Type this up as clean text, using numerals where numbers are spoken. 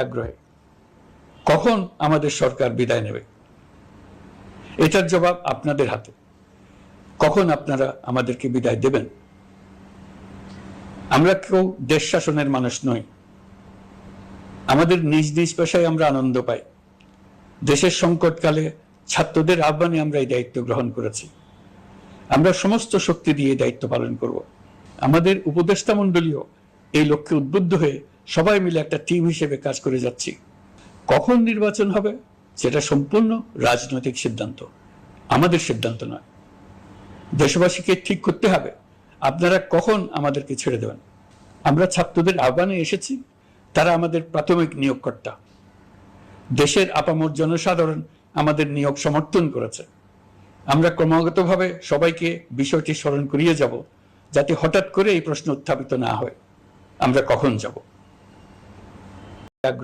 আগ্রহে কখন আমাদের সরকার বিদায় নেবে, এটার জবাব আপনাদের হাতে। কখন আপনারা আমাদেরকে বিদায় দেবেন? আমরা কেউ দেশ শাসনের মানুষ নই। আমাদের নিজ নিজ পেশায় আমরা আনন্দ পাই। দেশের সংকটকালে ছাত্রদের আহ্বানে আমরা এই দায়িত্ব গ্রহণ করেছি। আমরা সমস্ত শক্তি দিয়ে দায়িত্ব পালন করব। আমাদের উপদেষ্টা মণ্ডলীও এই লক্ষ্যে উদ্বুদ্ধ হয়ে সবাই মিলে একটা টিম হিসেবে কাজ করে যাচ্ছি। কখন নির্বাচন হবে সেটা সম্পূর্ণ রাজনৈতিক সিদ্ধান্ত, আমাদের সিদ্ধান্ত নয়। দেশবাসীকে ঠিক করতে হবে আপনারা কখন আমাদেরকে ছেড়ে দেবেন। আমরা ছাত্রদের আহ্বানে এসেছি, তারা আমাদের প্রাথমিক নিয়োগকর্তা। দেশের আপামর জনসাধারণ আমাদের নিয়োগ সমর্থন করেছে। আমরা ক্রমাগতভাবে সবাইকে বিষয়টি স্মরণ করিয়ে যাব, যাতে হঠাৎ করে এই প্রশ্ন উত্থাপিত না হয় আমরা কখন যাব।